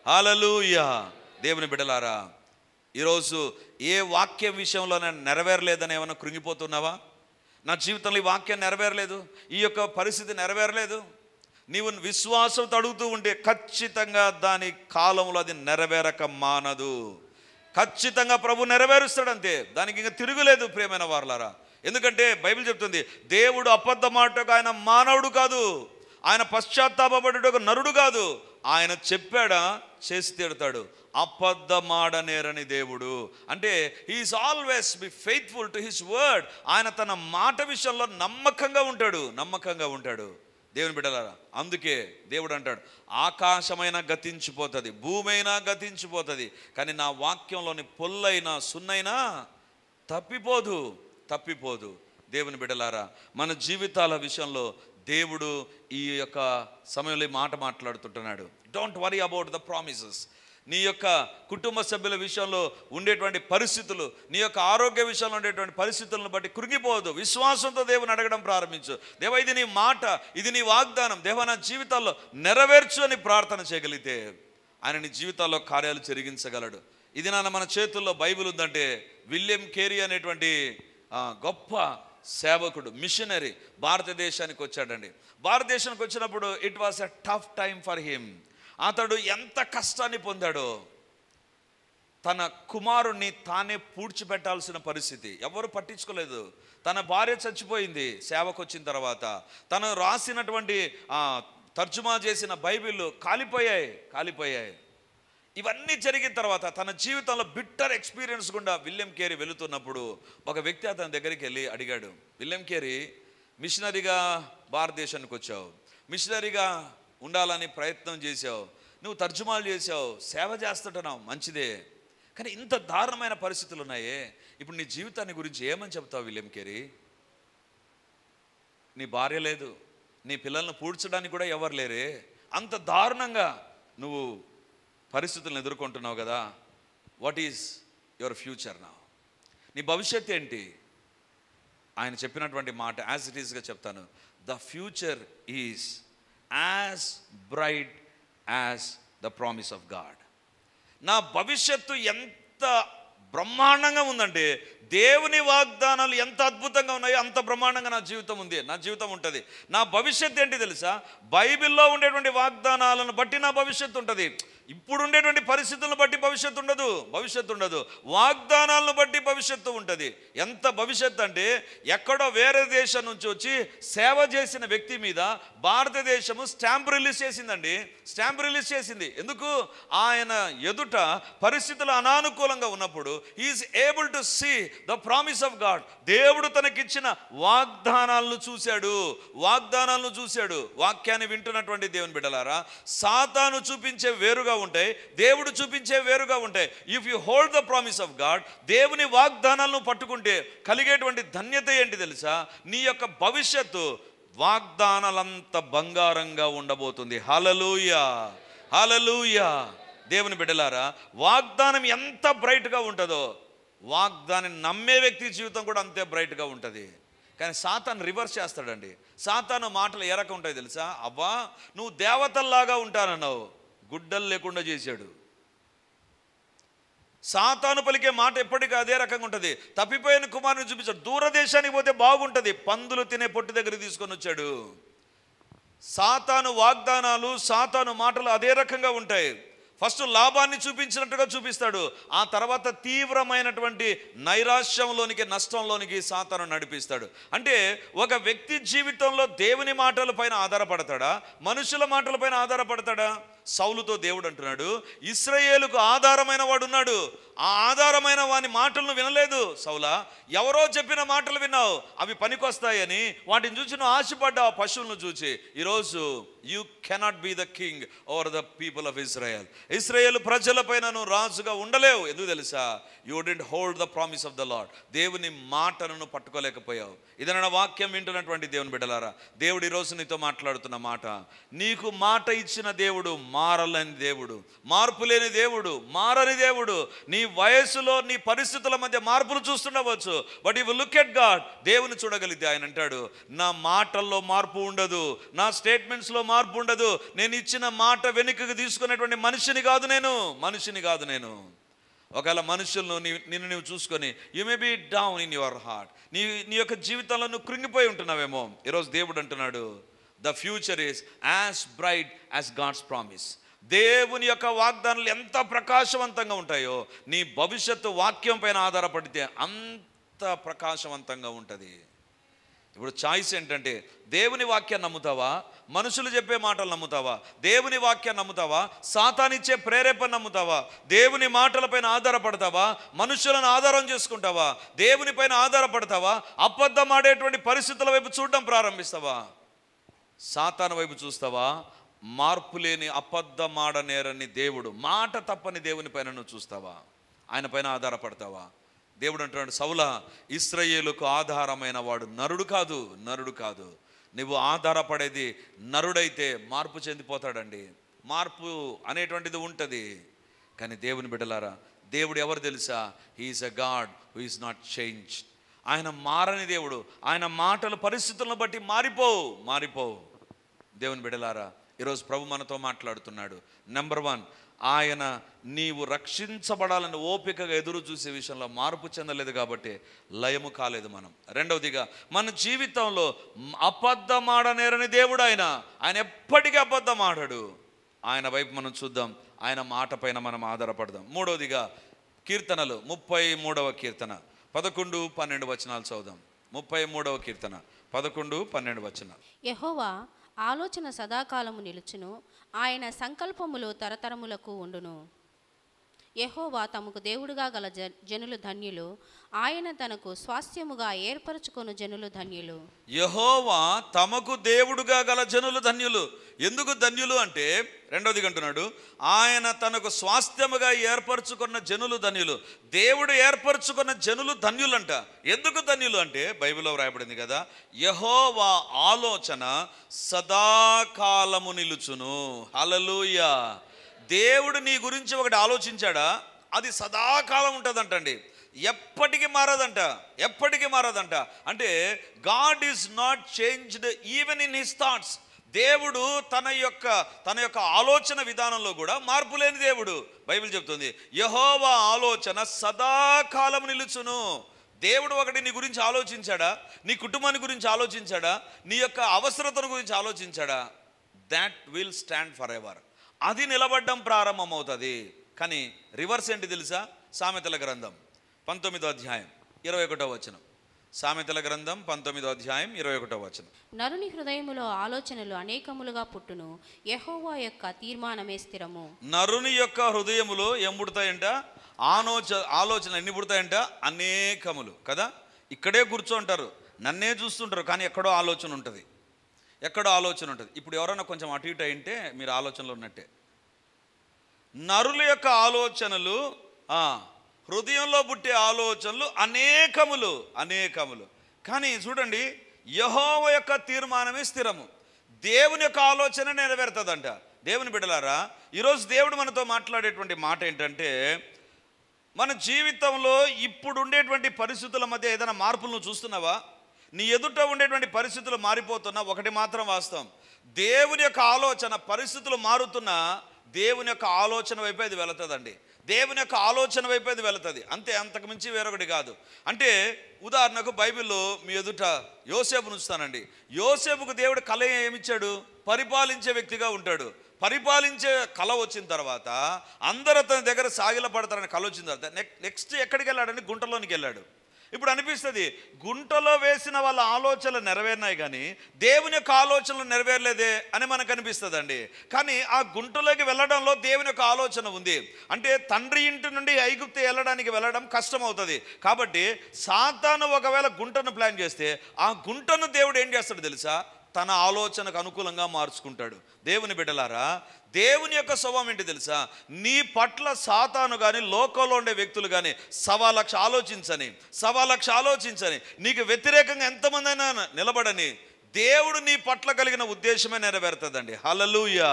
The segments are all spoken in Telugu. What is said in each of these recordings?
హల్లెలూయా. దేవుని బిడ్డలారా, ఈరోజు ఏ వాక్యం విషయంలో నెరవేరలేదని ఏమైనా కృంగిపోతున్నావా? నా జీవితంలో ఈ వాక్యం నెరవేరలేదు, ఈ యొక్క పరిస్థితి నెరవేరలేదు, నీవు విశ్వాసంతో అడుగుతూ ఉంటే ఖచ్చితంగా దాని కాలంలో అది నెరవేరక మానదు. ఖచ్చితంగా ప్రభు నెరవేరుస్తాడంతే, దానికి ఇంకా తిరుగులేదు ప్రియమైన వారలారా. ఎందుకంటే బైబిల్ చెప్తుంది, దేవుడు అబద్ధమాటకు ఆయన మానవుడు కాదు, ఆయన పశ్చాత్తాపపడుటకు నరుడు కాదు. ఆయన చెప్పాడా చేసి తీరుతాడు. అబద్ధమాడనేరని దేవుడు అంటే he is always be faithful to his word. ఆయన తన మాట విషయంలో నమ్మకంగా ఉంటాడు. దేవుని బిడ్డలారా, అందుకే దేవుడు అంటాడు, ఆకాశమైనా గతించిపోతుంది, భూమైనా గతించిపోతుంది, కానీ నా వాక్యంలోని పొల్లైనా సున్నైనా తప్పిపోదు. దేవుని బిడ్డలారా, మన జీవితాల విషయంలో దేవుడు ఈ యొక్క సమయంలో మాట మాట్లాడుతుంటున్నాడు. Don't worry about the promises. నీ యొక్క కుటుంబ సభ్యుల విషయంలో ఉండేటువంటి పరిస్థితులు, నీ యొక్క ఆరోగ్య విషయంలో ఉండేటువంటి పరిస్థితులను బట్టి కృంగిపోవద్దు. విశ్వాసంతో దేవుని అడగడం ప్రారంభించు. దేవా, ఇది నీ మాట, ఇది నీ వాగ్దానం, దేవా నా జీవితాల్లో నెరవేర్చు అని ప్రార్థన చేయగలిగితే ఆయన నీ జీవితాల్లో కార్యాలు జరిగించగలడు. ఇది మన చేతుల్లో బైబిల్ ఉందంటే, విలియం కేరీ అనేటువంటి గొప్ప సేవకుడు, మిషనరీ భారతదేశానికి వచ్చాడండి. భారతదేశానికి వచ్చినప్పుడు it was a tough time for him. అతడు ఎంత కష్టాన్ని పొందాడో. తన కుమారుణ్ణి తానే పూడ్చిపెట్టాల్సిన పరిస్థితి, ఎవరు పట్టించుకోలేదు. తన భార్య చచ్చిపోయింది సేవకు వచ్చిన తర్వాత. తను రాసినటువంటి తర్జుమా చేసిన బైబిల్ కాలిపోయాయి. ఇవన్నీ జరిగిన తర్వాత తన జీవితంలో బిట్టర్ ఎక్స్పీరియన్స్ గుండా విలియం కేరీ వెళుతున్నప్పుడు ఒక వ్యక్తి అతని దగ్గరికి వెళ్ళి అడిగాడు, విలియం కేరీ, మిషనరీగా భారతదేశానికి వచ్చావు, మిషనరీగా ఉండాలని ప్రయత్నం చేసావు, నువ్వు తర్జుమాలు చేసావు, సేవ చేస్తుంటున్నావు, మంచిదే, కానీ ఇంత దారుణమైన పరిస్థితులు ఉన్నాయే, ఇప్పుడు నీ జీవితాన్ని గురించి ఏమని చెప్తావు విలియం కేరీ? నీ భార్య లేదు, నీ పిల్లలను పూడ్చడానికి కూడా ఎవరు లేరే, అంత దారుణంగా నువ్వు పరిస్థితులను ఎదుర్కొంటున్నావు కదా. What is your future now? నీ భవిష్యత్తు ఏంటి? ఆయన చెప్పినటువంటి మాట యాజ్ ఇట్ ఈస్గా చెప్తాను. The future is as bright as the promise of God. నా భవిష్యత్తు ఎంత బ్రహ్మాండంగా ఉందంటే, దేవుని వాగ్దానాలు ఎంత అద్భుతంగా ఉన్నాయో అంత బ్రహ్మాండంగా నా జీవితం ఉంటుంది. నా భవిష్యత్తు ఏంటి తెలుసా? బైబిల్లో ఉండేటువంటి వాగ్దానాలను బట్టి నా భవిష్యత్తు ఉంటుంది. ఇప్పుడు ఉండేటువంటి పరిస్థితులను బట్టి భవిష్యత్తు ఉండదు. వాగ్దానాలను బట్టి భవిష్యత్తు ఉంటుంది. ఎంత భవిష్యత్తు అంటే, ఎక్కడో వేరే దేశం నుంచి వచ్చి సేవ చేసిన వ్యక్తి మీద భారతదేశము స్టాంప్ రిలీజ్ చేసింది. ఎందుకు? ఆయన ఎదుట పరిస్థితులు అనానుకూలంగా ఉన్నప్పుడు he is able to see the promise of God. దేవుడు తనకిచ్చిన వాగ్దానాలను చూశాడు. వాక్యాన్ని వింటున్నటువంటి దేవుని బిడ్డలారా, సాతాను చూపించే వేరుగా ఉంటాయి, దేవుడు చూపించే వేరుగా ఉంటాయి. If you hold the promise of God, దేవుని వాగ్దానాలను పట్టుకుంటే కలిగేటువంటి ధన్యత ఏంటి తెలుసా? నీ యొక్క భవిష్యత్తు వాగ్దానాలంత బంగారంగా ఉండబోతుంది. హల్లెలూయా. దేవుని బిడ్డలారా, వాగ్దానం ఎంత బ్రైట్గా ఉంటుందో వాగ్దానం నమ్మే వ్యక్తి జీవితం కూడా అంతే బ్రైట్గా ఉంటుంది. కానీ సాతాను రివర్స్ చేస్తాడండి. సాతాను మాటలు ఏ రకం ఉంటాయి తెలుసా? అబ్బా, నువ్వు దేవతల్లాగా ఉంటానన్నావు, గుడ్డలు లేకుండా చేశాడు. సాతాను పలికే మాట ఎప్పటికీ అదే రకంగా ఉంటుంది. తప్పిపోయిన కుమారుని చూపించాడు, దూరదేశానికి పోతే బాగుంటుంది, పందులు తినే పొట్టు దగ్గరికి తీసుకొని వచ్చాడు. సాతాను వాగ్దానాలు, సాతాను మాటలు అదే రకంగా ఉంటాయి. ఫస్ట్ లాభాన్ని చూపించినట్టుగా చూపిస్తాడు, ఆ తర్వాత తీవ్రమైనటువంటి నైరాశ్యంలోనికి, నష్టంలోనికి సాతాను నడిపిస్తాడు. అంటే ఒక వ్యక్తి జీవితంలో దేవుని మాటల పైన ఆధారపడతాడా, మనుషుల మాటల పైన ఆధారపడతాడా? సౌలుతో దేవుడు అంటున్నాడు, ఇశ్రాయేలుకు ఆధారమైన వాడు ఉన్నాడు, ఆ ఆధారమైన వాని మాటలను వినలేదు సౌలా, ఎవరో చెప్పిన మాటలు విన్నావు, అవి పనికొస్తాయని వాటిని చూసి నువ్వు ఆశపడ్డావు, పశువులను చూసి. ఈరోజు you cannot be the king over the people of Israel. ఇశ్రాయేలు ప్రజలపైన నువ్వు రాజుగా ఉండలేవు. ఎందుకు తెలుసా? You didn't hold the promise of the Lord. దేవుని మాటను పట్టుకోలేకపోయావు. ఇదన్న వాక్యం వింటున్నటువంటి దేవుని బిడ్డలారా, దేవుడు ఈరోజు నీతో మాట్లాడుతున్న మాట, నీకు మాట ఇచ్చిన దేవుడు మారలేని దేవుడు, మార్పు లేని దేవుడు, మారని దేవుడు. నీ వయస్సులో నీ పరిస్థితుల మధ్య మార్పులు చూస్తుండవచ్చు, but if look at God, దేవుని చూడగలిగితే ఆయన అంటాడు, నా మాటల్లో మార్పు ఉండదు, నా స్టేట్మెంట్స్లో మార్పు ఉండదు. నేను ఇచ్చిన మాట వెనుకకు తీసుకునేటువంటి మనిషిని కాదు నేను. ఒకవేళ మనుషులను నిన్ను నువ్వు చూసుకొని you may be down in your heart, నీ యొక్క జీవితంలో నువ్వు కృంగిపోయి ఉంటున్నావేమో. ఈరోజు దేవుడు అంటున్నాడు, the future is as bright as God's promise. దేవుని యొక్క వాగ్దానాలు ఎంత ప్రకాశవంతంగా ఉంటాయో, నీ భవిష్యత్తు వాక్యం పైన ఆధారపడితే అంత ప్రకాశవంతంగా ఉంటుంది. ఇప్పుడు చాయిస్ ఏంటంటే, దేవుని వాక్యాన్ని నమ్ముతావా, మనుషులు చెప్పే మాటలు నమ్ముతావా? దేవుని వాక్యాన్ని నమ్ముతావా, సాతానిచ్చే ప్రేరేపణ నమ్ముతావా? దేవుని మాటలపైన ఆధారపడతావా, మనుషులను ఆధారం చేసుకుంటావా? దేవుని పైన ఆధారపడతావా, అబద్ధం ఆడేటువంటి పరిస్థితుల వైపు చూడడం ప్రారంభిస్తావా? సాతాను వైపు చూస్తావా? మార్పు లేని అబద్ధమాడనేరని దేవుడు, మాట తప్పని దేవుని పైన నువ్వు చూస్తావా? ఆయన పైన ఆధారపడతావా? దేవుడు అంటున్నాడు, సౌలా, ఇశ్రాయేలుకు ఆధారమైన వాడు నరుడు కాదు. నువ్వు ఆధారపడేది నరుడైతే మార్పు చెందిపోతాడండి. మార్పు అనేటువంటిది ఉంటుంది. కానీ దేవుని బిడ్డలారా, దేవుడు ఎవరు తెలుసా? He is a God who is not changed. ఆయన మారని దేవుడు. ఆయన మాటలు పరిస్థితులను బట్టి మారిపోవు. దేవుని బిడ్డలారా, ఈరోజు ప్రభు మనతో మాట్లాడుతున్నాడు. నెంబర్ 1, ఆయన నీవు రక్షించబడాలని ఓపికగా ఎదురు చూసే విషయంలో మార్పు చెందలేదు కాబట్టి లయము కాలేదు మనం. రెండవదిగా, మన జీవితంలో అబద్ధమాడనేరని దేవుడు ఆయన ఎప్పటికీ అబద్ధమాడాడు. ఆయన వైపు మనం చూద్దాం, ఆయన మాట పైన మనం ఆధారపడదాం. మూడవదిగా, కీర్తనలు 33వ కీర్తన 11-12 వచనాలు చదువుదాం. 33వ కీర్తన 11-12 వచనాలు. యెహోవా ఆలోచన సదాకాలము నిలుచును, ఆయన సంకల్పములు తరతరములకు ఉండును. యెహోవా తమకు దేవుడుగా గల జనులు ధన్యులు, ఆయన తనకు స్వాస్థ్యముగా ఏర్పరచుకొను జనులు ధన్యులు. యెహోవా తమకు దేవుడుగా గల జనులు ధన్యులు. ఎందుకు ధన్యులు అంటే, రెండవది అంటున్నాడు, ఆయన తనకు స్వాస్థ్యముగా ఏర్పరచుకున్న జనులు ధన్యులు. దేవుడు ఏర్పరచుకున్న జనులు ధన్యులంట. ఎందుకు ధన్యులు అంటే, బైబిల్లో వ్రాయబడింది కదా, యెహోవా ఆలోచన సదాకాలము నిలుచును. హల్లెలూయా. దేవుడు నీ గురించి ఒకటి ఆలోచించాడా, అది సదాకాలం ఉంటుందంటండి, ఎప్పటికీ మారదంట. అంటే God is not changed even in his thoughts. దేవుడు తన యొక్క ఆలోచన విధానంలో కూడా మార్పు లేని దేవుడు. బైబిల్ చెప్తుంది, యెహోవా ఆలోచన సదాకాలం నిలుచును. దేవుడు ఒకటి నీ గురించి ఆలోచించాడా, నీ కుటుంబాన్ని గురించి ఆలోచించాడా, నీ యొక్క అవసరతను గురించి ఆలోచించాడా, that will stand forever. అది నిలబడ్డం ప్రారంభమవుతుంది. కానీ రివర్స్ ఏంటి తెలుసా? సామెతల గ్రంథం 19వ అధ్యాయం 21వ వచనం. సామెతల గ్రంథం 19వ అధ్యాయం 21వ వచనం. నరుని హృదయములో ఆలోచనలు అనేకములుగా పుట్టును, యెహోవా యొక్క తీర్మానమే స్థిరము. నరుని యొక్క హృదయములో ఏం పుడతాయంట? ఆలోచన ఎన్ని పుడతాయంట? అనేకములు కదా. ఇక్కడే కూర్చోంటారు, నన్నే చూస్తుంటారు, కానీ ఎక్కడో ఆలోచన ఉంటుంది. ఇప్పుడు ఎవరైనా కొంచెం అటు ఇటు అయింటే మీరు ఆలోచనలో ఉన్నట్టే. నరుల యొక్క ఆలోచనలు, హృదయంలో పుట్టే ఆలోచనలు అనేకములు. కానీ చూడండి, యెహోవా యొక్క తీర్మానమే స్థిరము. దేవుని యొక్క ఆలోచన నెరవేరుతుందంట. దేవుని బిడ్డలారా, ఈరోజు దేవుడు మనతో మాట్లాడేటువంటి మాట ఏంటంటే, మన జీవితంలో ఇప్పుడు ఉండేటువంటి పరిస్థితుల మధ్య ఏదైనా మార్పులు నువ్వు చూస్తున్నావా? నీ ఎదుట ఉండేటువంటి పరిస్థితులు మారిపోతున్నా, ఒకటి మాత్రం వాస్తవం, దేవుని యొక్క ఆలోచన, పరిస్థితులు మారుతున్నా దేవుని యొక్క ఆలోచన వైపు అది వెళుతుందండి. దేవుని యొక్క ఆలోచన వైపు అది వెళుతుంది అంతే, అంతకు మించి వేరొకటి కాదు. అంటే ఉదాహరణకు బైబిల్లో మీ ఎదుట యోసేపును ఉంచుతానండి. యోసేపుకు దేవుడు కళ ఏమిచ్చాడు? పరిపాలించే వ్యక్తిగా ఉంటాడు. పరిపాలించే కళ వచ్చిన తర్వాత అందరూ అతని దగ్గర సాగిల పడతారని కళ వచ్చిన తర్వాత నెక్స్ట్ ఎక్కడికి వెళ్ళాడని గుంటలోనికి వెళ్ళాడు. ఇప్పుడు అనిపిస్తుంది, గుంటలో వేసిన వాళ్ళ ఆలోచనలు నెరవేరినాయి కానీ దేవుని యొక్క ఆలోచనలు నెరవేరలేదే అని మనకు అనిపిస్తుందండి. కానీ ఆ గుంటలోకి వెళ్ళడంలో దేవుని యొక్క ఆలోచన ఉంది. అంటే తండ్రి ఇంటి నుండి ఐగుప్తు వెళ్ళడం కష్టం అవుతుంది. కాబట్టి సాతాను ఒకవేళ గుంటను ప్లాన్ చేస్తే ఆ గుంటను దేవుడు ఏం చేస్తాడు తెలుసా? తన ఆలోచనకు అనుకూలంగా మార్చుకుంటాడు. దేవుని బిడ్డలారా, దేవుని యొక్క స్వభావం ఏంటి తెలుసా? నీ పట్ల సాతాను కానీ లోకంలో ఉండే వ్యక్తులు కానీ 1,00,000 ఆలోచించని నీకు వ్యతిరేకంగా ఎంతమంది అయినా నిలబడని దేవుడు నీ పట్ల కలిగిన ఉద్దేశమే నెరవేరుతుందండి. హల్లెలూయా.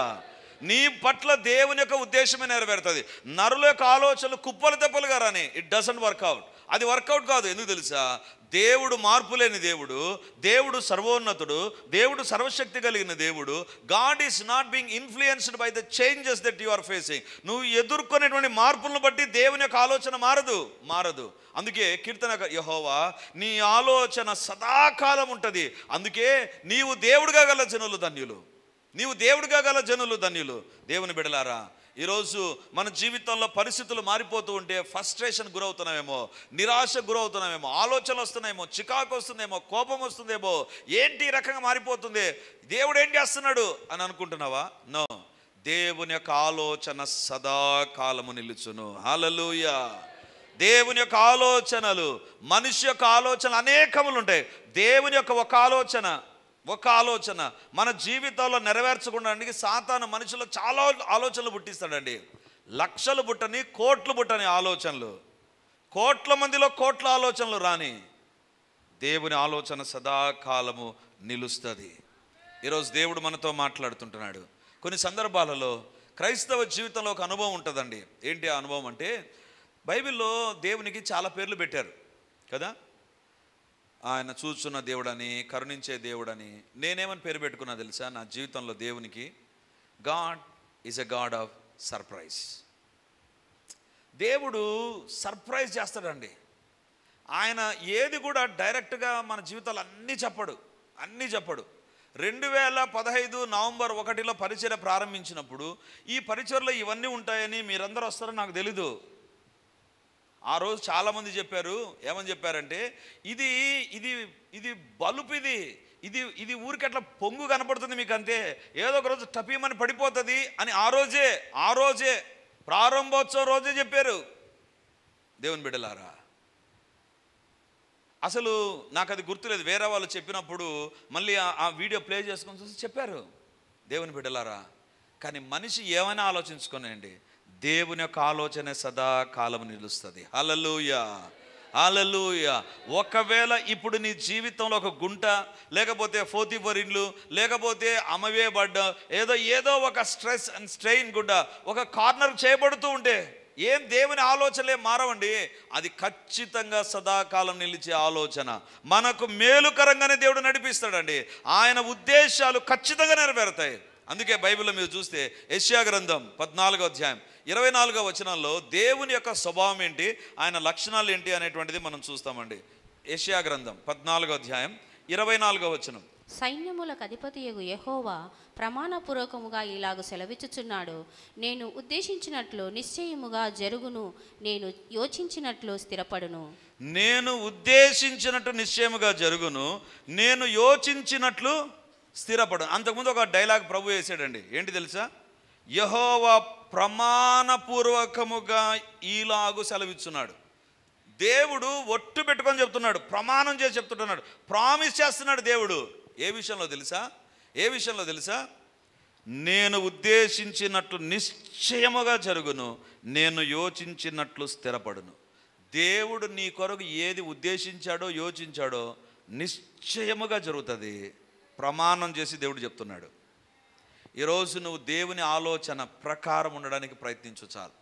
నీ పట్ల దేవుని యొక్క ఉద్దేశమే నెరవేరుతుంది. నరుల యొక్క ఆలోచనలు కుప్పలు తెప్పలుగా రాని, ఇట్ డజంట్ వర్కౌట్. అది వర్కౌట్ కాదు. ఎందుకు తెలుసా? దేవుడు మార్పు లేని దేవుడు, దేవుడు సర్వోన్నతుడు, దేవుడు సర్వశక్తి కలిగిన దేవుడు. God is not being influenced by the changes that you are facing. నువ్వు ఎదుర్కొనేటువంటి మార్పులను బట్టి దేవుని యొక్క ఆలోచన మారదు. అందుకే కీర్తన, యెహోవా నీ ఆలోచన సదాకాలం ఉంటుంది. అందుకే నీవు దేవుడిగా గల జనులు ధన్యులు. దేవుని బిడ్డలారా, ఈరోజు మన జీవితంలో పరిస్థితులు మారిపోతూ ఉంటే ఫ్రస్ట్రేషన్ గురవుతున్నామేమో, నిరాశ గురవుతున్నామేమో, ఆలోచనలు వస్తున్నాయేమో, చికాకు వస్తుందేమో, కోపం వస్తుందేమో, ఏంటి ఈ రకంగా మారిపోతుంది, దేవుడు ఏం చేస్తున్నాడు అని అనుకుంటున్నావా? నో, దేవుని యొక్క ఆలోచన సదాకాలము నిలుచును. హల్లెలూయా. దేవుని యొక్క ఆలోచనలు, మనిషి యొక్క ఆలోచనలు అనేకములు ఉంటాయి. దేవుని యొక్క ఒక ఆలోచన మన జీవితాల్లో నెరవేర్చకుండా సాతాను మనుషులు చాలా ఆలోచనలు పుట్టిస్తాడండి. లక్షలు పుట్టని, కోట్లు పుట్టని ఆలోచనలు, కోట్ల మందిలో కోట్ల ఆలోచనలు రాని, దేవుని ఆలోచన సదాకాలము నిలుస్తుంది. ఈరోజు దేవుడు మనతో మాట్లాడుతుంటున్నాడు. కొన్ని సందర్భాలలో క్రైస్తవ జీవితంలో ఒక అనుభవం ఉంటుందండి. ఏంటి ఆ అనుభవం అంటే, బైబిల్లో దేవునికి చాలా పేర్లు పెట్టారు కదా. ఆయన చూస్తున్న దేవుడని, కరుణించే దేవుడని. నేనేమని పేరు పెట్టుకున్నా తెలుసా? నా జీవితంలో దేవునికి God is a God of surprise. దేవుడు సర్ప్రైజ్ చేస్తాడండి. ఆయన ఏది కూడా డైరెక్ట్గా మన జీవితాలు అన్నీ చెప్పడు. 2015 నవంబర్ 1 పరిచర్య ప్రారంభించినప్పుడు ఈ పరిచర్లో ఇవన్నీ ఉంటాయని, మీరందరూ వస్తారని నాకు తెలీదు. ఆ రోజు చాలామంది చెప్పారు. ఏమని చెప్పారంటే, ఇది బలుపు, ఇది ఊరికి అట్లా పొంగు కనపడుతుంది మీకు, అంతే, ఏదో ఒక రోజు టపీమని పడిపోతుంది అని ఆ రోజే ప్రారంభోత్సవం రోజే చెప్పారు. దేవుని బిడ్డలారా, అసలు నాకు అది గుర్తులేదు. వేరే వాళ్ళు చెప్పినప్పుడు మళ్ళీ ఆ వీడియో ప్లే చేసుకొని చూసి చెప్పారు. దేవుని బిడ్డలారా, కానీ మనిషి ఏమైనా ఆలోచించుకోనండి, దేవుని యొక్క ఆలోచన సదాకాలం నిలుస్తుంది. హల్లెలూయా. ఒకవేళ ఇప్పుడు నీ జీవితంలో ఒక గుంట, లేకపోతే పోతీఫరు ఇల్లు, లేకపోతే అమవేయబడ్డ ఏదో ఒక స్ట్రెస్ అండ్ స్ట్రెయిన్ గుండా ఒక కార్నర్ చేయబడుతూ ఉంటే, ఏం దేవుని ఆలోచనలే మారవండి. అది ఖచ్చితంగా సదాకాలం నిలిచే ఆలోచన. మనకు మేలుకరంగానే దేవుడు నడిపిస్తాడండి. ఆయన ఉద్దేశాలు ఖచ్చితంగా నెరవేరుతాయి. అందుకే బైబిల్లో మీరు చూస్తే యెషయా గ్రంథం 14వ అధ్యాయం 24వ వచనంలో దేవుని యొక్క స్వభావం ఏంటి, ఆయన లక్షణాలు ఏంటి అనేటువంటిది మనం చూస్తామండి. యెషయా గ్రంథం 14వ అధ్యాయం 24వ వచనం. సైన్యములకు అధిపతియగు యెహోవా ప్రమాణపూర్వకముగా ఇలాగ సెలవిచ్చుచున్నాడు, నేను ఉద్దేశించినట్లు నిశ్చయముగా జరుగును, నేను యోచించినట్లు స్థిరపడును. నేను ఉద్దేశించినట్టు నిశ్చయముగా జరుగును, నేను యోచించినట్లు స్థిరపడు. అంతకుముందు ఒక డైలాగ్ ప్రభు వేసాడండి. ఏంటి తెలుసా? యెహోవా ప్రమాణపూర్వకముగా ఈలాగు సెలవిచ్చున్నాడు. దేవుడు ఒట్టు పెట్టుకొని చెప్తున్నాడు, ప్రమాణం చేసి చెప్తున్నాడు, ప్రామిస్ చేస్తున్నాడు దేవుడు. ఏ విషయంలో తెలుసా? నేను ఉద్దేశించినట్లు నిశ్చయముగా జరుగును, నేను యోచించినట్లు స్థిరపడును. దేవుడు నీ కొరకు ఏది ఉద్దేశించాడో యోచించాడో నిశ్చయముగా జరుగుతుంది. ప్రమాణం చేసి దేవుడు చెప్తున్నాడు. ఈరోజు నువ్వు దేవుని ఆలోచన ప్రకారం ఉండడానికి ప్రయత్నించు చాలు.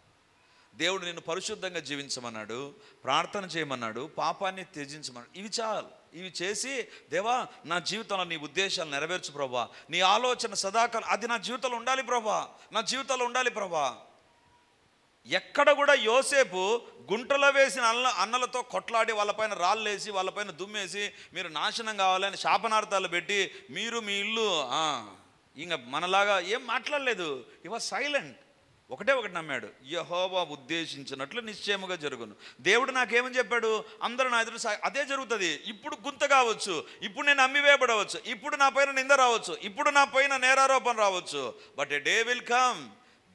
దేవుడు నిన్ను పరిశుద్ధంగా జీవించమన్నాడు, ప్రార్థన చేయమన్నాడు, పాపాన్ని త్యజించమన్నాడు. ఇవి చాలు. ఇవి చేసి, దేవా నా జీవితంలో నీ ఉద్దేశాలు నెరవేర్చు ప్రభా, నీ ఆలోచన సదాకాలం అది నా జీవితంలో ఉండాలి ప్రభా. ఎక్కడ కూడా యోసేపు గుంటలో వేసిన అన్నలతో కొట్లాడి వాళ్ళపైన రాళ్ళేసి వాళ్ళపైన దుమ్మేసి మీరు నాశనం కావాలని శాపనార్థాలు పెట్టి మీరు మీ ఇల్లు ఇంకా మనలాగా ఏం మాట్లాడలేదు. హి వాజ్ సైలెంట్. ఒకటే నమ్మాడు, యెహోవా ఉద్దేశించినట్లు నిశ్చయముగా జరుగును. దేవుడు నాకేమని చెప్పాడు? అందరూ నా ఎదురు అదే జరుగుతుంది. ఇప్పుడు గుంత కావచ్చు, ఇప్పుడు నేను అమ్మివేయబడవచ్చు, ఇప్పుడు నా పైన నింద రావచ్చు, ఇప్పుడు నా పైన నేరారోపణ రావచ్చు, but a day will come.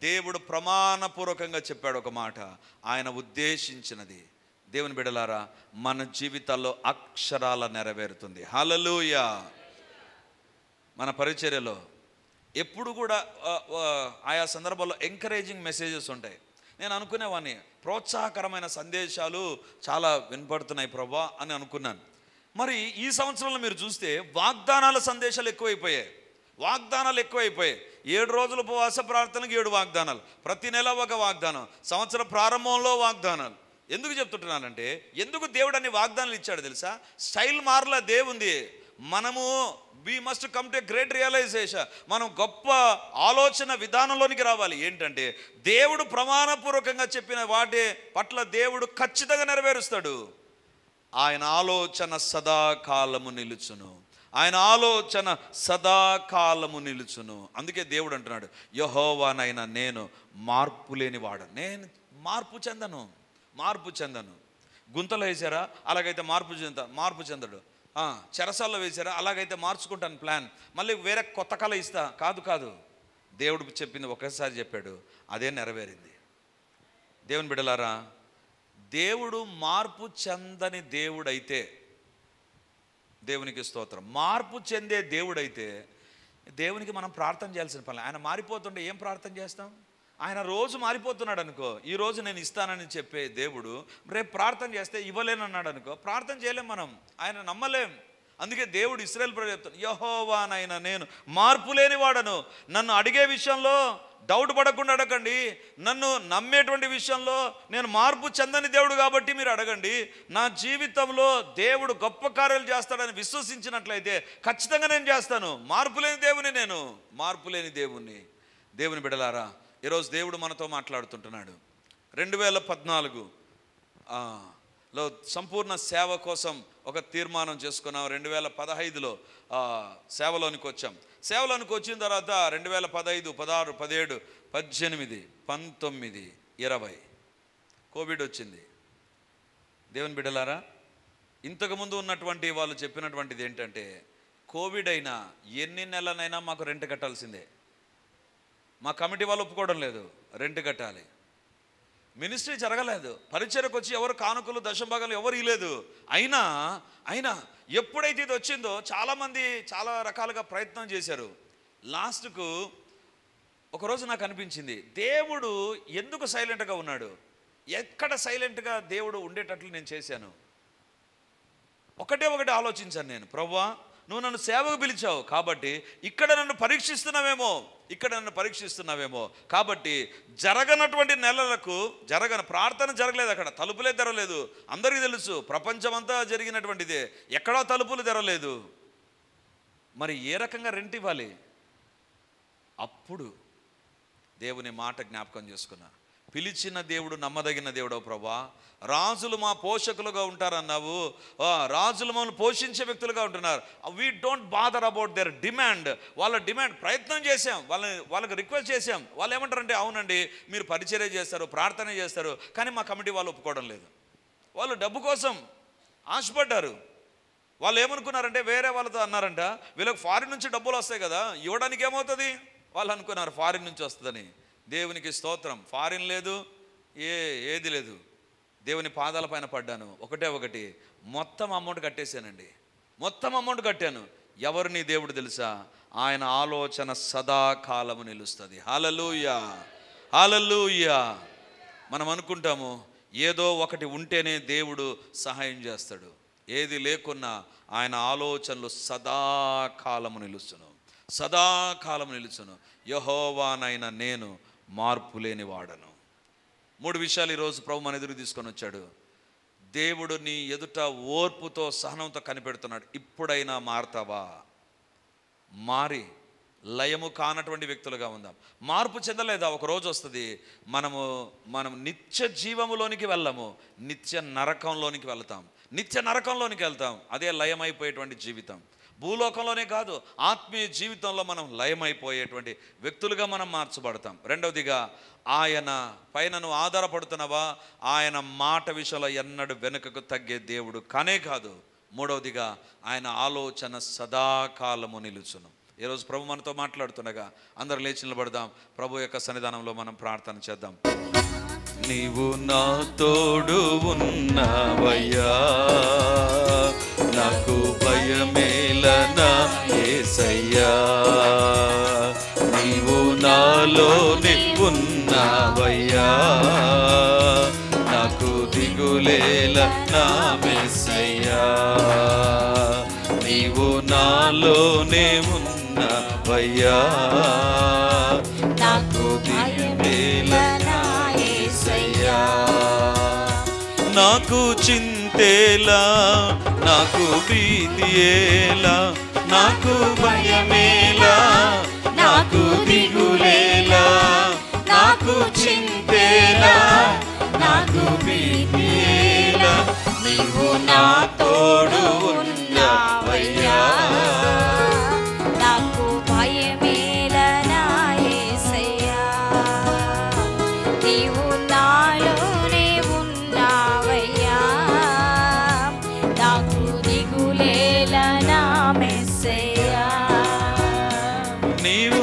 దేవుడు ప్రమాణపూర్వకంగా చెప్పాడు ఒక మాట, ఆయన ఉద్దేశించినది. దేవుని బిడ్డలారా, మన జీవితాల్లో అక్షరాల నెరవేరుతుంది. హల్లెలూయా. మన పరిచర్యలో ఎప్పుడు కూడా ఆయా సందర్భాల్లో ఎంకరేజింగ్ మెసేజెస్ ఉంటాయి. నేను అనుకునేవాడిని, ప్రోత్సాహకరమైన సందేశాలు చాలా వినపడుతున్నాయి ప్రభా అని అనుకున్నాను. మరి ఈ సంవత్సరంలో మీరు చూస్తే వాగ్దానాల సందేశాలు ఎక్కువైపోయాయి. 7 రోజుల ఉపవాస ప్రార్థనలకు 7 వాగ్దానాలు, ప్రతి నెల ఒక వాగ్దానం, సంవత్సర ప్రారంభంలో వాగ్దానాలు. ఎందుకు చెప్తుంటున్నానంటే, ఎందుకు దేవుడు అన్ని వాగ్దానాలు ఇచ్చాడు తెలుసా? స్టైల్ మారలా దేవుంది. మనము we must come to great realization. మనం గొప్ప ఆలోచన విధానంలోనికి రావాలి. ఏంటంటే, దేవుడు ప్రమాణపూర్వకంగా చెప్పిన వాటి పట్ల దేవుడు ఖచ్చితంగా నెరవేరుస్తాడు. ఆయన ఆలోచన సదాకాలము నిలుచును. ఆయన ఆలోచన సదాకాలము నిలుచును. అందుకే దేవుడు అంటున్నాడు, యెహోవానైన నేను మార్పు లేనివాడు. నేను మార్పు చెందను. గుంతలో వేసారా, అలాగైతే మార్పు చెందడు. చెరసాల్లో వేసారా, అలాగైతే మార్చుకుంటాను ప్లాన్, మళ్ళీ వేరే కొత్త కళ ఇస్తా. కాదు, దేవుడు చెప్పింది ఒకసారి చెప్పాడు, అదే నెరవేరింది. దేవుని బిడ్డలారా, దేవుడు మార్పు చెందని దేవుడైతే, దేవునికి స్తోత్రం, మార్పు చెందే దేవుడైతే దేవునికి మనం ప్రార్థన చేయాల్సిన పని. ఆయన మారిపోతుంటే ఏం ప్రార్థన చేస్తాం? ఆయన రోజు మారిపోతున్నాడు అనుకో, ఈరోజు నేను ఇస్తానని చెప్పే దేవుడు రేపు ప్రార్థన చేస్తే ఇవ్వలేనన్నాడు అనుకో, ప్రార్థన చేయలేం, మనం ఆయన నమ్మలేం. అందుకే దేవుడు ఇశ్రాయేలు ప్రజలు చెప్తాడు, యెహోవానైన నేను మార్పు లేనివాడను. నన్ను అడిగే విషయంలో డౌట్ పడకుండా అడగండి. నన్ను నమ్మేటువంటి విషయంలో నేను మార్పు చెందని దేవుడు కాబట్టి మీరు అడగండి. నా జీవితంలో దేవుడు గొప్ప కార్యాలు చేస్తాడని విశ్వసించినట్లయితే ఖచ్చితంగా నేను చేస్తాను. మార్పు లేని దేవుణ్ణి. దేవుని బిడ్డలారా, ఈరోజు దేవుడు మనతో మాట్లాడుతుంటున్నాడు. 2014లో సంపూర్ణ సేవ కోసం ఒక తీర్మానం చేసుకున్నాం. 2015లో సేవలోనికి వచ్చాం. సేవలోనికి వచ్చిన తర్వాత 2015, 16, 17, 18, 19, 20 కోవిడ్ వచ్చింది. దేవుని బిడ్డలారా, ఇంతకుముందు ఉన్నటువంటి వాళ్ళు చెప్పినటువంటిది ఏంటంటే, కోవిడ్ అయినా ఎన్ని నెలలైనా మాకు రెంట్ కట్టాల్సిందే. మా కమిటీ వాళ్ళు ఒప్పుకోవడం లేదు, రెంట్ కట్టాలి. మినిస్ట్రీ జరగలేదు, పరిచర్యకు వచ్చి ఎవరు కానుకలు దశభాగాలు ఎవరు ఇవ్వలేదు. అయినా ఎప్పుడైతే ఇది వచ్చిందో చాలామంది చాలా రకాలుగా ప్రయత్నం చేశారు. లాస్ట్కు ఒకరోజు నాకు అనిపించింది, దేవుడు ఎందుకు సైలెంట్గా ఉన్నాడు? ఎక్కడ సైలెంట్గా దేవుడు ఉండేటట్లు నేను చేశాను. ఒకటే ఆలోచించాను నేను, ప్రభువా నువ్వు నన్ను సేవకు పిలిచావు కాబట్టి ఇక్కడ నన్ను పరీక్షిస్తున్నావేమో కాబట్టి జరగనటువంటి నెలలకు ప్రార్థన జరగలేదు. అక్కడ తలుపులే తెరలేదు. అందరికీ తెలుసు, ప్రపంచమంతా జరిగినటువంటిదే, ఎక్కడో తలుపులు తెరలేదు. మరి ఏ రకంగా రెంట్ ఇవ్వాలి? అప్పుడు దేవుని మాట జ్ఞాపకం చేసుకున్నా. పిలిచిన దేవుడు నమ్మదగిన దేవుడు. ప్రభువా, రాజులు మా పోషకులుగా ఉంటారన్నావు, రాజులు మమ్మల్ని పోషించే వ్యక్తులుగా ఉంటున్నారు. We don't bother about their demand. వాళ్ళ డిమాండ్ ప్రయత్నం చేశాం, వాళ్ళకి రిక్వెస్ట్ చేశాం. వాళ్ళు ఏమంటారంటే, అవునండి మీరు పరిచర్య చేస్తారు, ప్రార్థన చేస్తారు, కానీ మా కమిటీ వాళ్ళు ఒప్పుకోవడం లేదు. వాళ్ళు డబ్బు కోసం ఆశపడ్డారు. వాళ్ళు ఏమనుకున్నారంటే, వేరే వాళ్ళతో అన్నారంట, వీళ్ళకి ఫారిన్ నుంచి డబ్బులు వస్తాయి కదా, ఇవ్వడానికి ఏమవుతుంది? వాళ్ళు అనుకున్నారు ఫారిన్ నుంచి వస్తుందని. దేవునికి స్తోత్రం, ఫారిన్ లేదు, ఏది లేదు. దేవుని పాదాల పైన పడ్డాను. ఒకటి మొత్తం అమౌంట్ కట్టేశానండి. మొత్తం అమౌంట్ కట్టాను. ఎవరు నీ దేవుడు తెలుసా? ఆయన ఆలోచన సదాకాలము నిలుస్తుంది. హల్లెలూయా, హల్లెలూయా. మనం అనుకుంటాము ఏదో ఒకటి ఉంటేనే దేవుడు సహాయం చేస్తాడు. ఏది లేకున్నా ఆయన ఆలోచనలు సదాకాలము నిలుచును. యెహోవానైన నేను మార్పు లేని వాడను. 3 విషయాలు ఈరోజు ప్రభు మన ఎదురు తీసుకొని వచ్చాడు. దేవుడు నీ ఎదుట ఓర్పుతో సహనంతో కనిపెడుతున్నాడు. ఇప్పుడైనా మారతావా? మారి లయము కానటువంటి వ్యక్తులుగా ఉందాం. మార్పు చెందలేదా? ఒక రోజు వస్తుంది, మనం నిత్య జీవములోనికి వెళ్ళము, నిత్య నరకంలోనికి వెళ్తాం. అదే లయమైపోయేటువంటి జీవితం. భూలోకంలోనే కాదు, ఆత్మీయ జీవితంలో మనం లయమైపోయేటువంటి వ్యక్తులుగా మనం మార్చబడతాం. రెండవదిగా, ఆయన పైన నువ్వు ఆధారపడుతున్నావా? ఆయన మాట విషయంలో ఎన్నడూ వెనుకకు తగ్గే దేవుడు కానే కాదు. మూడవదిగా, ఆయన ఆలోచన సదాకాలము నిలుచును. ఈరోజు ప్రభు మనతో మాట్లాడుతుండగా అందరూ లేచి నిలబడదాం. ప్రభు యొక్క సన్నిధానంలో మనం ప్రార్థన చేద్దాం. నీవు నా తోడు ఉన్నావయ్యా, నాకు భయమేలనా యేసయ్యా. నీవు నాలోనే ఉన్నావయ్యా, నాకు దిగులేలనా మెస్సయ్యా. నీవు నాలోనే ఉన్నావయ్యా, నాకు దిగులేలా నా యేసయ్యా. నాకు చింతేలా, నాకు భీతియేలా, నాకు భయమేలా, నాకు దిగులేలా, నాకు చింతేలా, నాకు భీతియేలా, నీవు నా తోడు ఉన్నావయ్యా, నాకు భయమేలా నా యేసయ్యా. నీవు నాలోనే ఉన్నావయ్యా, నాకు దిగులేలా నా మెస్సయ్యా. నీవు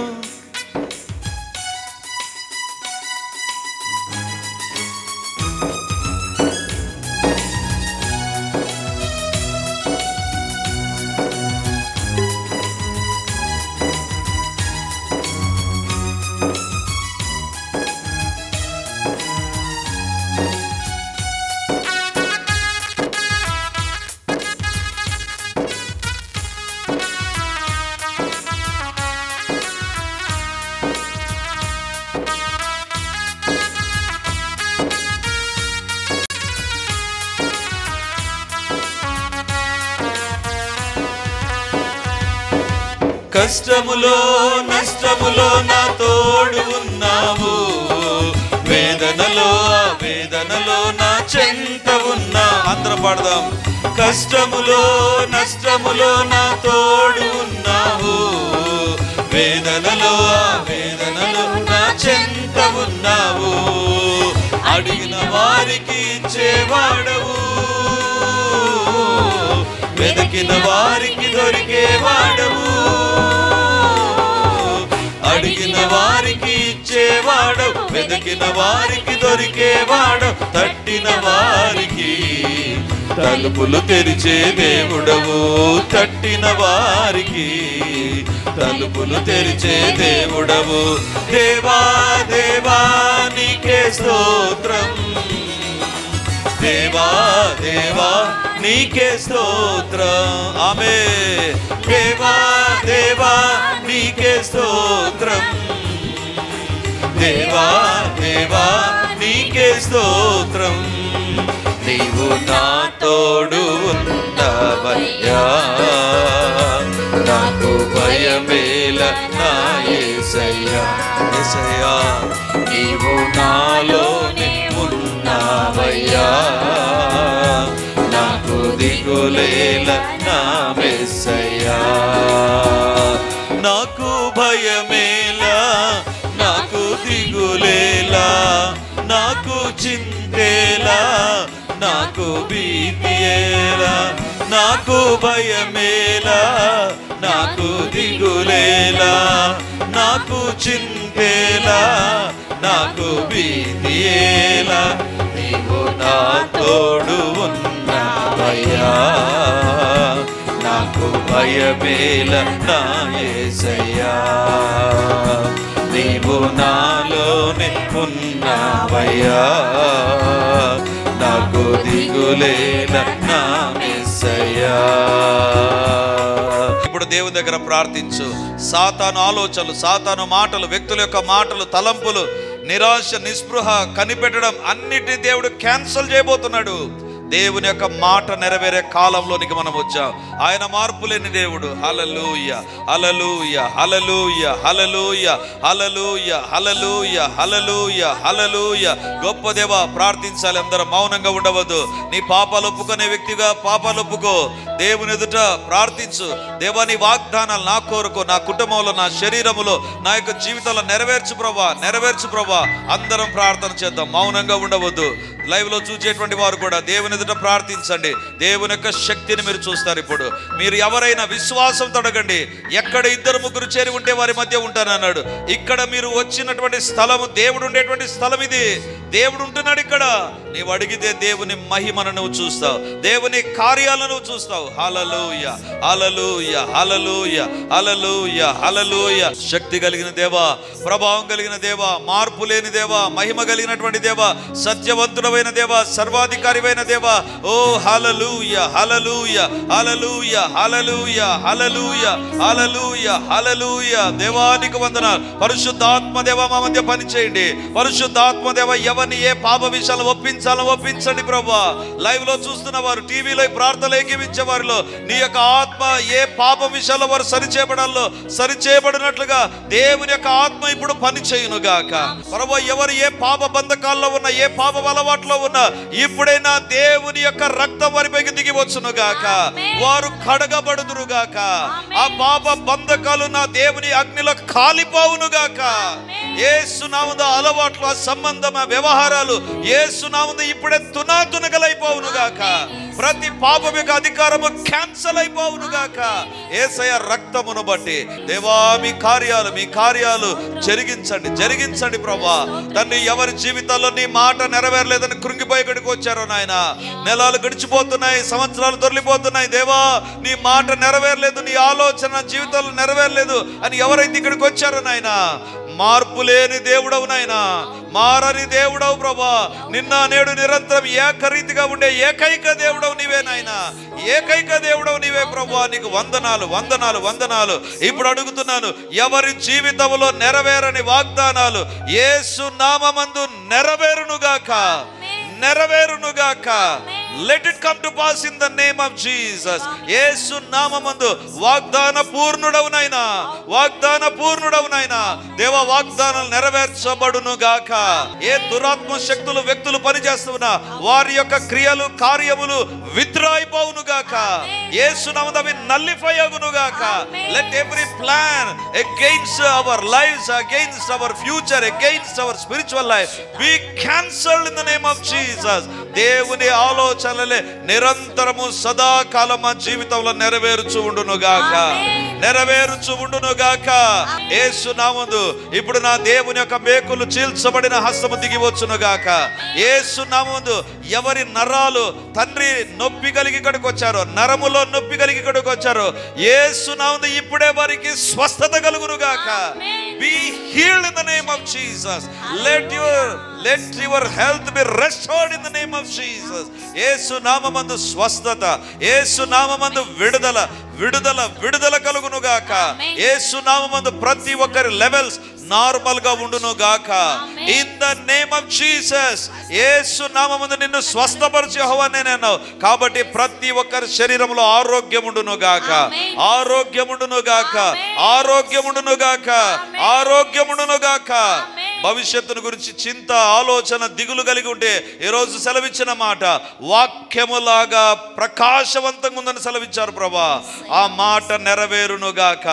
కష్టములో నష్టములో నా తోడు ఉన్నావు, వేదనలో వేదనలో నా చెంత ఉన్నా. అందరం పాడదాం. కష్టములో నష్టములో నా తోడు ఉన్నావు, వేదనలో వేదనలో నా చెంత ఉన్నావు. అడిగిన వారికి ఇచ్చేవాడవు, వెతికిన వారికి దొరికేవాడవు. అడిగిన వారికి ఇచ్చేవాడవు, వెతికిన వారికి దొరికేవాడవు. తట్టిన వారికి తలుపులు తెరిచే దేవుడవు, తట్టిన వారికి తలుపులు తెరిచే దేవుడవు. దేవా దేవా నీకే స్తోత్రం, దేవా దేవా నీకే స్తోత్రం. ఆమేన్. దేవా దేవా నీకే స్తోత్రం, దేవా దేవా నీకే స్తోత్రం. నీవు నా తోడు ఉన్నావయ్యా, నాకు భయమేలా నా యేసయ్యా. యేసయ్యా నీవు నాలోనే ఉన్నావయ్యా, నాకు దిగులేలా నా మెస్సయ్యా. నాకు భయమేలా, నాకు దిగులేలా, నాకు చింతేలా, నాకు భీతియేలా, నాకు భయమేలా, నాకు దిగులేలా, నాకు చింతేలా, నాకు భీతియేలా, నీవు నా తోడు ఉన్నావయ్యా, నాకు భయమేలా నా యేసయ్యా. నీవు నాలోనే ఉన్నావయ్యా, నాకు దిగులేలా నా మెస్సయ్యా. ఇప్పుడు దేవుని దగ్గర ప్రార్థించు. సాతాను ఆలోచనలు, సాతాను మాటలు, వ్యక్తుల యొక్క మాటలు, తలంపులు, నిరాశ, నిస్పృహ, కనిపెట్టడం అన్నిటినీ దేవుడు క్యాన్సల్ చేయబోతున్నాడు. దేవుని యొక్క మాట నెరవేరే కాలంలోనికి మనం వచ్చాం. ఆయన మార్పు లేని దేవుడు. హల్లెలూయా హల్లెలూయా హల్లెలూయా హల్లెలూయా హల్లెలూయా హల్లెలూయా హల్లెలూయా హల్లెలూయా. గొప్ప దేవా, ప్రార్థించాలి. అందరం మౌనంగా ఉండవద్దు. నీ పాపాలు ఒప్పుకునే వ్యక్తిగా పాపాలు ఒప్పుకో. దేవుని ఎదుట ప్రార్థించు. దేవా, నీ వాగ్దానాలు నా కోరుకో, నా కుటుంబంలో, నా శరీరములో, నా యొక్క జీవితంలో నెరవేర్చు ప్రభా, నెరవేర్చు ప్రభా. అందరం ప్రార్థన చేద్దాం. మౌనంగా ఉండవద్దు. లైవ్ లో చూసేటువంటి వారు కూడా దేవుని ఎదుట ప్రార్థించండి. దేవుని యొక్క శక్తిని మీరు చూస్తారు. ఇప్పుడు మీరు ఎవరైనా విశ్వాసంతో అడగండి. ఎక్కడ ఇద్దరు ముగ్గురు చేరి ఉంటే వారి మధ్య ఉంటానన్నాడు. ఇక్కడ మీరు వచ్చినటువంటి స్థలము దేవుడు ఉండేటువంటి స్థలం ఇది. దేవుడు ఉంటున్నాడు ఇక్కడ. నీవు అడిగితే దేవుని మహిమను నువ్వు చూస్తావు, దేవుని కార్యాలను నువ్వు చూస్తావు. హల్లెలూయా హల్లెలూయా హల్లెలూయా హల్లెలూయా హల్లెలూయా. శక్తి కలిగిన దేవా, ప్రభావం కలిగిన దేవా, మార్పు లేని దేవా, మహిమ కలిగినటువంటి దేవా, సత్యవంతుడమైన దేవా, సర్వాధికారివైన దేవా, దేవా. ఓ హల్లెలూయా, హల్లెలూయా, హల్లెలూయా, హల్లెలూయా, హల్లెలూయా, హల్లెలూయా, హల్లెలూయా. దేవానికి వందనాలు. పరిశుద్ధాత్మ దేవ మా మధ్య పని చేయండి. పరిశుద్ధాత్మ దేవ ఎవరిని ఏ పాప విషయాలు ఒప్పించండి ప్రభువా. లైవ్ లో చూస్తున్న వారు, టీవీలో ప్రార్థనలు ఏకీవించే వారిలో నీ యొక్క ఆత్మ ఏ పాప విషయాల్లో వారు సరిచేయబడాలో సరిచేయబడినట్లుగా దేవుని యొక్క ఆత్మ ఇప్పుడు పని చేయును గాక. ప్రభువా, ఎవరు ఏ పాప బంధకాల్లో ఉన్నా, ఏ పాప అలవాట్లో ఉన్నా, ఇప్పుడైనా దేవుని యొక్క రక్తం వారిపైకి దిగి వచ్చును గాక. వారు కడగబడుదురు గాక. ఆ పాప బంధకాలు నా దేవుని అగ్నిలో కాలిపోవును గాక. యేసు నామమున అలవాట్లు, ఆ సంబంధం, ఆ వ్యవహారాలు యేసు నామమున ఇప్పుడే తునాతునకలైపోవును గాక. ప్రతి పాపం యొక్క అధికారము క్యాన్సల్ అయిపోవును గాక. యేసయ్య రక్తమును బట్టి దేవా మీ కార్యాలు జరిగించండి ప్రభువా. తండ్రి, ఎవరి జీవితాల్లో నీ మాట నెరవేరలేదని కృంగిపోయి ఇక్కడికి వచ్చారో నాయన, నెలలు గడిచిపోతున్నాయి, సంవత్సరాలు దొరికిపోతున్నాయి. దేవా నీ మాట నెరవేరలేదు, నీ ఆలోచన జీవితంలో నెరవేరలేదు అని ఎవరైతే ఇక్కడికి వచ్చారో నాయన, మార్పు లేని దేవుడవు నాయన, మారని దేవుడవు ప్రభా. నిన్న నేడు నిరంతరం ఏకరీతిగా ఉండే ఏకైక దేవుడవు నీవే నాయన, ఏకైక దేవుడవు నీవే ప్రభువా. నీకు వందనాలు. ఇప్పుడు అడుగుతున్నాను, ఎవరి జీవితంలో నెరవేరని వాగ్దానాలు యేసు నామమందు నెరవేరునుగాక. Let it come to pass in the name of Jesus. యేసు నామమందు వాగ్దాన పూర్ణుడవు నాయనా, దేవ వాగ్దానాలు నెరవేర్చబడును గాక. ఏ దురాత్మ శక్తులు వ్యక్తులు పనిచేస్తున్నా వారి యొక్క క్రియలు కార్యములు విత్డ్రా అయిపోవును గాక. యేసు నామమున అవి నల్లిఫై అగును గాక. Let every plan against our lives, against our future, against our spiritual life be cancelled in the name of Jesus. దేవుని ఆలోచనలే నిరంతరము సదాకాలం మా జీవితంలో నెరవేరుచు ఉండును గాక. యేసు నామమున ఇప్పుడు నా దేవుని యొక్క మేకులు చీల్చబడిన హస్తము దిగి వచ్చును గాక. యేసు నామమున ఎవరి నరాలు తండ్రి నొప్పి కలిగి ఇక్కడికి వచ్చారో, నరములో నొప్పి కలిగి ఇక్కడికి వచ్చారో, యేసు నామమున ఇప్పుడే వారికి స్వస్థత కలుగును గాక. Be healed in the name of Jesus. Let your health be restored in the name of Jesus. యేసు నామమందు స్వస్థత, యేసు నామమందు విడుదల కలుగును గాక. యేసు నామమందు ప్రతి ఒక్కరి లెవెల్స్ నార్మల్ గా ఉండును గాక. In the name of Jesus. యేసు నామమున నిన్ను స్వస్థపరచు యెహోవా నేనన్నావు కాబట్టి ప్రతి ఒక్కరి శరీరంలో ఆరోగ్యం ఉండును గాక. భవిష్యత్తును గురించి చింత, ఆలోచన, దిగులు కలిగి ఉంటే ఈరోజు సెలవిచ్చిన మాట వాక్యములాగా ప్రకాశవంతంగా ఉందని సెలవిచ్చారు ప్రభా. ఆ మాట నెరవేరును గాక.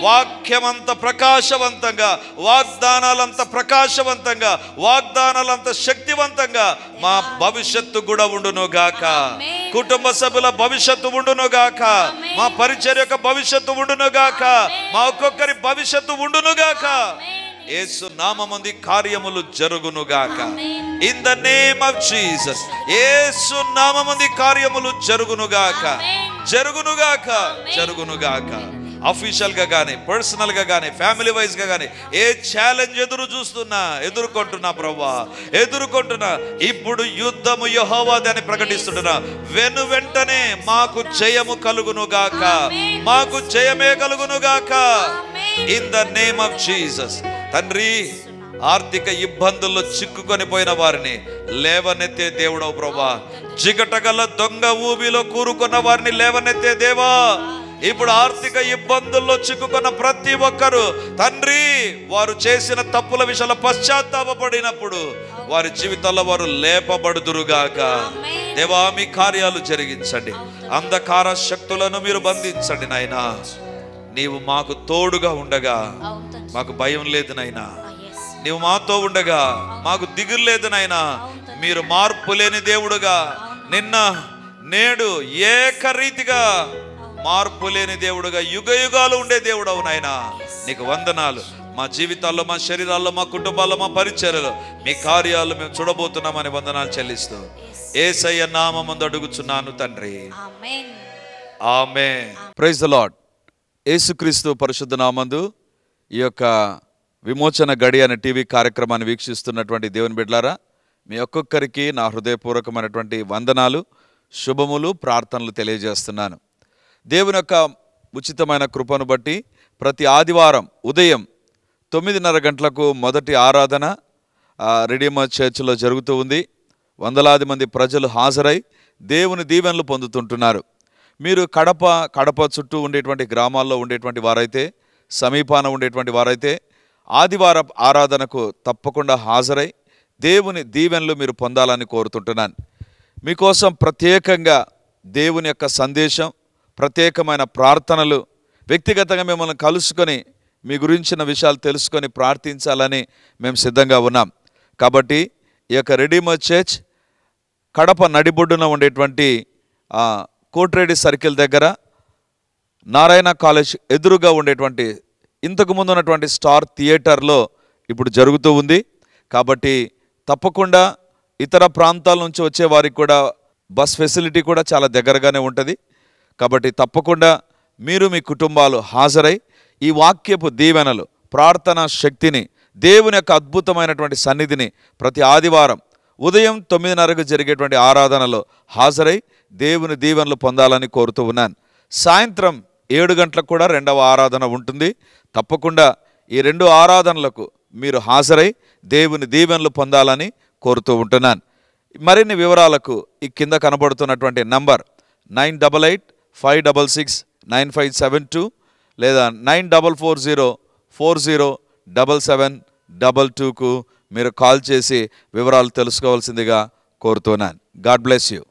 వాక్యమంత ప్రకాశవంతంగా, వాగ్దానాలంత ప్రకాశవంతంగా, వాగ్దానాలంత శక్తివంతంగా మా భవిష్యత్తు కూడా ఉండును గాక. కుటుంబ సభ్యుల భవిష్యత్తు ఉండును గాక. మా పరిచర్య యొక్క భవిష్యత్తు ఉండును గాక. మా ఒక్కొక్కరి భవిష్యత్తు ఉండును గాక. యేసు నామమందు కార్యములు జరుగును గాక. In the name of Jesus. యేసు నామమందు కార్యములు జరుగును గాక. అఫీషియల్ గా గానీ, పర్సనల్ గా గానీ, ఫ్యామిలీ వైజ్ గా గానీ ఏ ఛాలెంజ్ ఎదుర్కొంటున్నా ప్రభా, ఇప్పుడు యుద్ధము యెహోవాదే అని ప్రకటిస్తున్నా. వెంటనే మాకు జయము కలుగును గాక. మాకు జయమే కలుగును గాక. In the name of Jesus. తండ్రి, ఆర్థిక ఇబ్బందుల్లో చిక్కుకొని పోయిన వారిని లేవనెత్తే దేవుడవు ప్రభా. జిగటగల దొంగ ఊబిలో కూరుకున్న వారిని లేవనెత్తే దేవా. ఇప్పుడు ఆర్థిక ఇబ్బందుల్లో చిక్కుకున్న ప్రతి ఒక్కరు తండ్రి, వారు చేసిన తప్పుల విషయంలో పశ్చాత్తాపడినప్పుడు వారి జీవితాల్లో వారు లేపబడుదురుగాక. దేవా మీ కార్యాలు జరిగించండి. అంధకార శక్తులను మీరు బంధించండి నాయనా. నీవు మాకు తోడుగా ఉండగా మాకు భయం లేదు నాయనా. నీవు మాతో ఉండగా మాకు దిగులు లేదు నాయనా. మీరు మార్పు లేని దేవుడుగా, నిన్న నేడు ఏకరీతిగా మార్పు లేని దేవుడుగా, యుగయుగాలు ఉండే దేవుడవు నాయనా. నీకు వందనాలు. మా జీవితాల్లో, మా శరీరాల్లో, మా కుటుంబాల్లో, మా పరిచర్యలో మీ కార్యాలు మేము చూడబోతున్నామని వందనాలు చెల్లిస్తూ యేసయ్య నామమున అడుగుచున్నాను తండ్రి. ఆమేన్. Praise the Lord. యేసుక్రీస్తు పరిశుద్ధ నామమున ఈ యొక్క విమోచన గడి అనే టీవీ కార్యక్రమాన్ని వీక్షిస్తున్నటువంటి దేవుని బిడ్డలారా, మీ ఒక్కొక్కరికి నా హృదయపూర్వకమైనటువంటి వందనాలు, శుభములు, ప్రార్థనలు తెలియజేస్తున్నాను. దేవుని యొక్క ఉచితమైన కృపను బట్టి ప్రతి ఆదివారం ఉదయం 9:30 గంటలకు మొదటి ఆరాధన రెడీమర్ చర్చిలో జరుగుతూ ఉంది. వందలాది మంది ప్రజలు హాజరై దేవుని దీవెనలు పొందుతుంటున్నారు. మీరు కడప చుట్టూ ఉండేటువంటి గ్రామాల్లో ఉండేటువంటి వారైతే, సమీపాన ఉండేటువంటి వారైతే ఆదివార ఆరాధనకు తప్పకుండా హాజరై దేవుని దీవెనలు మీరు పొందాలని కోరుతుంటున్నాను. మీకోసం ప్రత్యేకంగా దేవుని యొక్క సందేశం, ప్రత్యేకమైన ప్రార్థనలు, వ్యక్తిగతంగా మిమ్మల్ని కలుసుకొని మీ గురించిన విషయాలు తెలుసుకొని ప్రార్థించాలని మేము సిద్ధంగా ఉన్నాం. కాబట్టి ఈ యొక్క రెడీమర్ చర్చ్ కడప నడిబొడ్డున ఉండేటువంటి కోట్రేడి సర్కిల్ దగ్గర నారాయణ కాలేజ్ ఎదురుగా ఉండేటువంటి ఇంతకుముందు ఉన్నటువంటి స్టార్ థియేటర్లో ఇప్పుడు జరుగుతూ ఉంది. కాబట్టి తప్పకుండా ఇతర ప్రాంతాల నుంచి వచ్చే వారికి కూడా బస్ ఫెసిలిటీ కూడా చాలా దగ్గరగానే ఉంటుంది. కాబట్టి తప్పకుండా మీరు మీ కుటుంబాలు హాజరై ఈ వాక్యపు దీవెనలు, ప్రార్థనా శక్తిని, దేవుని యొక్క అద్భుతమైనటువంటి సన్నిధిని ప్రతి ఆదివారం ఉదయం 9:30కు జరిగేటువంటి ఆరాధనలో హాజరై దేవుని దీవెనలు పొందాలని కోరుతూ ఉన్నాను. సాయంత్రం 7 గంటలకు కూడా రెండవ ఆరాధన ఉంటుంది. తప్పకుండా ఈ 2 ఆరాధనలకు మీరు హాజరై దేవుని దీవెనలు పొందాలని కోరుతూ ఉంటున్నాను. మరిన్ని వివరాలకు ఈ కింద కనబడుతున్నటువంటి నంబర్ 9845669572 లేదా 9440407722కు మీరు కాల్ చేసి వివరాలు తెలుసుకోవాల్సిందిగా కోరుతున్నాను. God bless you.